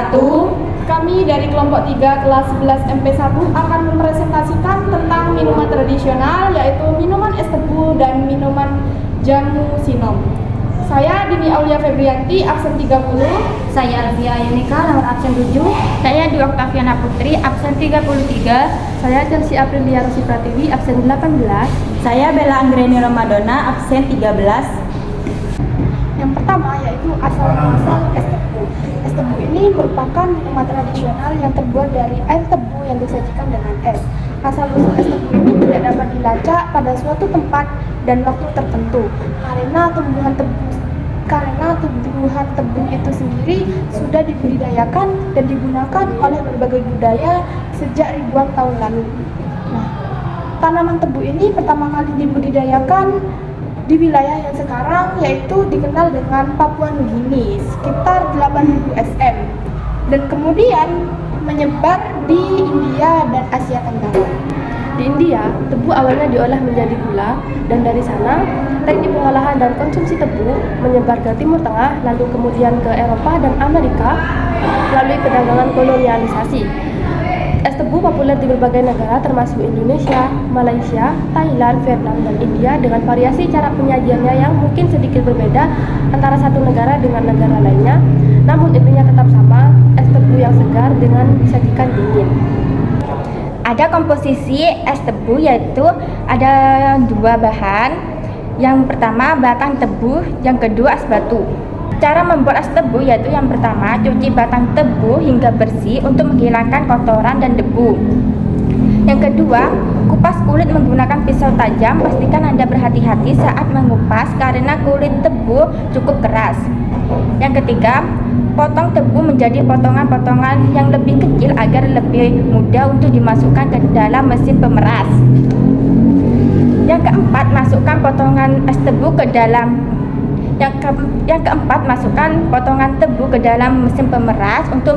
wabarakatuh. Kami dari kelompok 3 kelas 11 MP1 akan mempresentasikan tentang minuman tradisional, yaitu minuman es tebu dan minuman jamu sinom. Saya Dini Aulia Febrianti, absen 30. Saya Alvia Yanika, nomor absen 7. Saya Dwi Oktaviana Putri, absen 33. Saya Chelsea Aprilia Rosi Pratiwi, absen 18. Saya Bella Anggreni Ramadona, absen 13. Yang pertama yaitu asal-muasal es tebu. Es tebu ini merupakan minuman tradisional yang terbuat dari air tebu yang disajikan dengan es. Asal-usul es tebu ini tidak dapat dilacak pada suatu tempat dan waktu tertentu karena tumbuhan tebu itu sendiri sudah dibudidayakan dan digunakan oleh berbagai budaya sejak ribuan tahun lalu. Nah, tanaman tebu ini pertama kali dibudidayakan di wilayah yang sekarang yaitu dikenal dengan Papua Nugini sekitar 8.000 SM dan kemudian menyebar di India dan Asia Tenggara. Di India, tebu awalnya diolah menjadi gula, dan dari sana, teknik pengolahan dan konsumsi tebu menyebar ke Timur Tengah, lalu kemudian ke Eropa dan Amerika melalui perdagangan kolonialisasi. Es tebu populer di berbagai negara termasuk Indonesia, Malaysia, Thailand, Vietnam, dan India dengan variasi cara penyajiannya yang mungkin sedikit berbeda antara satu negara dengan negara lainnya, namun intinya tetap sama, es tebu yang segar dengan disajikan dingin. Ada komposisi es tebu, yaitu ada dua bahan. Yang pertama batang tebu, yang kedua es batu. Cara membuat es tebu yaitu yang pertama cuci batang tebu hingga bersih untuk menghilangkan kotoran dan debu. Yang kedua, kupas kulit menggunakan pisau tajam. Pastikan Anda berhati-hati saat mengupas karena kulit tebu cukup keras. Yang ketiga, potong tebu menjadi potongan-potongan yang lebih kecil agar lebih mudah untuk dimasukkan ke dalam mesin pemeras. Yang keempat, masukkan potongan es tebu ke dalam Yang keempat, masukkan potongan tebu ke dalam mesin pemeras untuk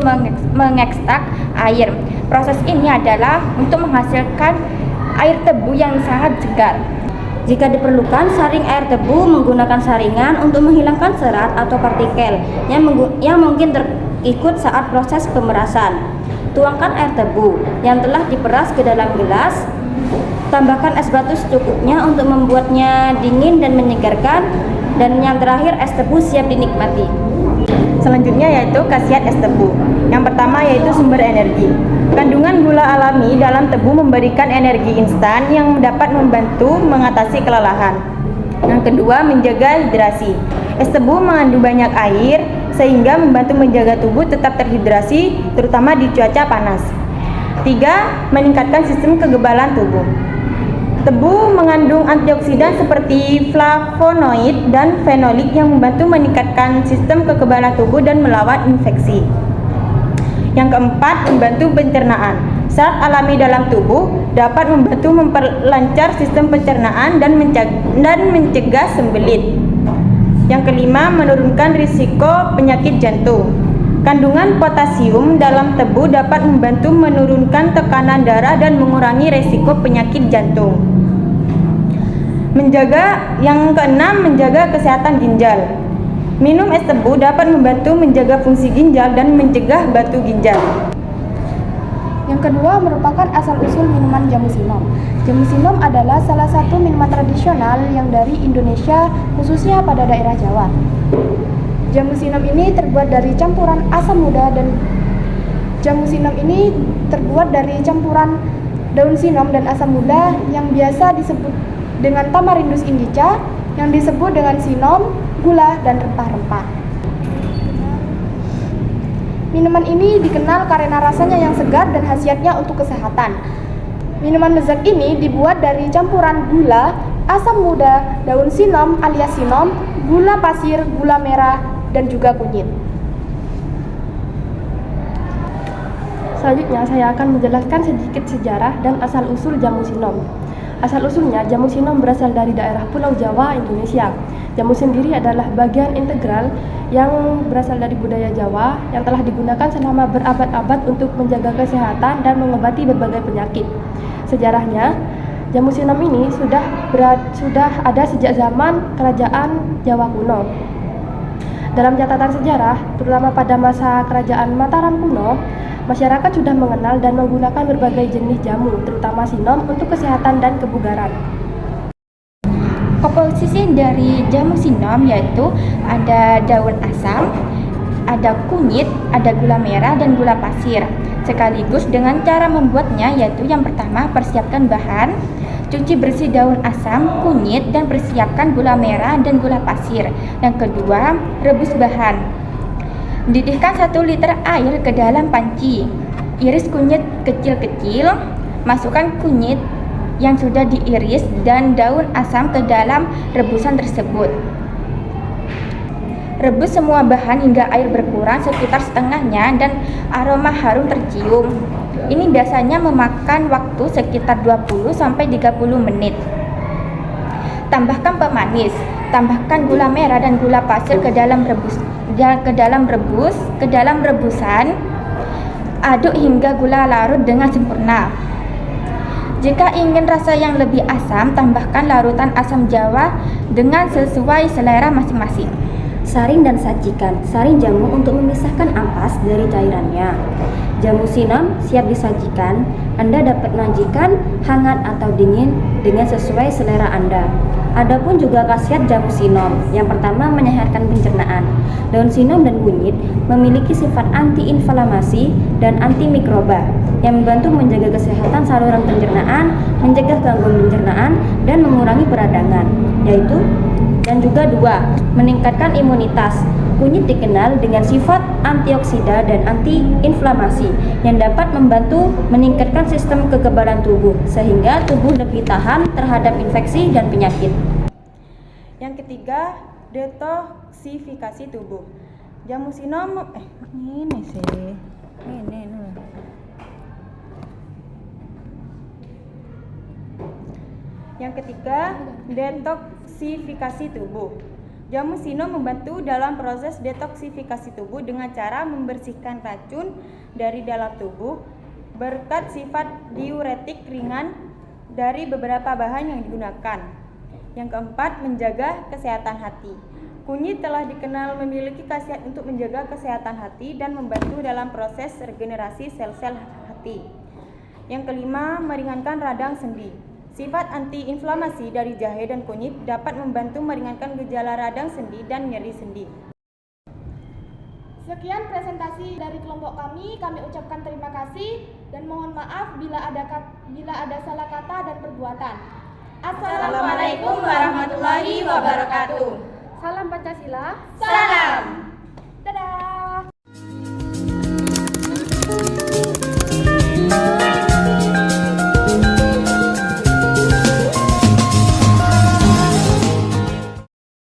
mengekstrak air. Proses ini adalah untuk menghasilkan air tebu yang sangat segar. Jika diperlukan, saring air tebu menggunakan saringan untuk menghilangkan serat atau partikel yang mungkin terikut saat proses pemerasan. Tuangkan air tebu yang telah diperas ke dalam gelas. Tambahkan es batu secukupnya untuk membuatnya dingin dan menyegarkan. Dan yang terakhir, es tebu siap dinikmati. Selanjutnya yaitu khasiat es tebu. Yang pertama yaitu sumber energi. Kandungan gula alami dalam tebu memberikan energi instan yang dapat membantu mengatasi kelelahan. Yang kedua, menjaga hidrasi. Es tebu mengandung banyak air sehingga membantu menjaga tubuh tetap terhidrasi, terutama di cuaca panas. 3. Meningkatkan sistem kekebalan tubuh. Tebu mengandung antioksidan seperti flavonoid dan fenolik yang membantu meningkatkan sistem kekebalan tubuh dan melawan infeksi. Yang keempat, membantu pencernaan. Serat alami dalam tubuh dapat membantu memperlancar sistem pencernaan dan mencegah sembelit. Yang kelima, menurunkan risiko penyakit jantung. Kandungan potasium dalam tebu dapat membantu menurunkan tekanan darah dan mengurangi risiko penyakit jantung. Yang keenam, menjaga kesehatan ginjal. Minum es tebu dapat membantu menjaga fungsi ginjal dan mencegah batu ginjal. Yang kedua merupakan asal-usul minuman jamu sinom. Jamu sinom adalah salah satu minuman tradisional yang dari Indonesia, khususnya pada daerah Jawa. Jamu sinom ini terbuat dari campuran asam muda dan daun sinom dan asam muda yang biasa disebut dengan Tamarindus indica, yang disebut dengan sinom, gula, dan rempah-rempah. Minuman ini dikenal karena rasanya yang segar dan khasiatnya untuk kesehatan. Minuman lezat ini dibuat dari campuran gula, asam muda, daun sinom alias sinom, gula pasir, gula merah, dan juga kunyit. Selanjutnya, saya akan menjelaskan sedikit sejarah dan asal-usul jamu sinom. Asal-usulnya, jamu sinom berasal dari daerah Pulau Jawa, Indonesia. Jamu sendiri adalah bagian integral yang berasal dari budaya Jawa yang telah digunakan selama berabad-abad untuk menjaga kesehatan dan mengobati berbagai penyakit. Sejarahnya, jamu sinom ini sudah ada sejak zaman kerajaan Jawa kuno. Dalam catatan sejarah, terutama pada masa kerajaan Mataram kuno, masyarakat sudah mengenal dan menggunakan berbagai jenis jamu, terutama sinom untuk kesehatan dan kebugaran. Komposisi dari jamu sinom yaitu ada daun asam, ada kunyit, ada gula merah dan gula pasir. Sekaligus dengan cara membuatnya yaitu yang pertama persiapkan bahan, cuci bersih daun asam, kunyit dan persiapkan gula merah dan gula pasir. Yang kedua, rebus bahan. Didihkan 1 liter air ke dalam panci. Iris kunyit kecil-kecil, masukkan kunyit yang sudah diiris dan daun asam ke dalam rebusan tersebut. Rebus semua bahan hingga air berkurang sekitar setengahnya dan aroma harum tercium. Ini biasanya memakan waktu sekitar 20-30 menit. Tambahkan pemanis, tambahkan gula merah dan gula pasir ke dalam rebusan. Aduk hingga gula larut dengan sempurna. Jika ingin rasa yang lebih asam, tambahkan larutan asam jawa dengan sesuai selera masing-masing. Saring dan sajikan. Saring jamu untuk memisahkan ampas dari cairannya. Jamu sinom siap disajikan. Anda dapat menyajikan hangat atau dingin dengan sesuai selera Anda. Adapun juga khasiat jamu sinom. Yang pertama, menyehatkan pencernaan. Daun sinom dan kunyit memiliki sifat antiinflamasi dan antimikroba yang membantu menjaga kesehatan saluran pencernaan, mencegah gangguan pencernaan, dan mengurangi peradangan. Dan juga 2, meningkatkan imunitas. Kunyit dikenal dengan sifat antioksida dan antiinflamasi yang dapat membantu meningkatkan sistem kekebalan tubuh sehingga tubuh lebih tahan terhadap infeksi dan penyakit. Yang ketiga, detoksifikasi tubuh. Jamu sinom Yang ketiga, detoksifikasi tubuh. Jamu sinom membantu dalam proses detoksifikasi tubuh dengan cara membersihkan racun dari dalam tubuh berkat sifat diuretik ringan dari beberapa bahan yang digunakan. Yang keempat, menjaga kesehatan hati. Kunyit telah dikenal memiliki khasiat untuk menjaga kesehatan hati dan membantu dalam proses regenerasi sel-sel hati. Yang kelima, meringankan radang sendi. Sifat antiinflamasi dari jahe dan kunyit dapat membantu meringankan gejala radang sendi dan nyeri sendi. Sekian presentasi dari kelompok kami ucapkan terima kasih dan mohon maaf bila ada salah kata dan perbuatan. Assalamualaikum warahmatullahi wabarakatuh. Salam Pancasila. Salam.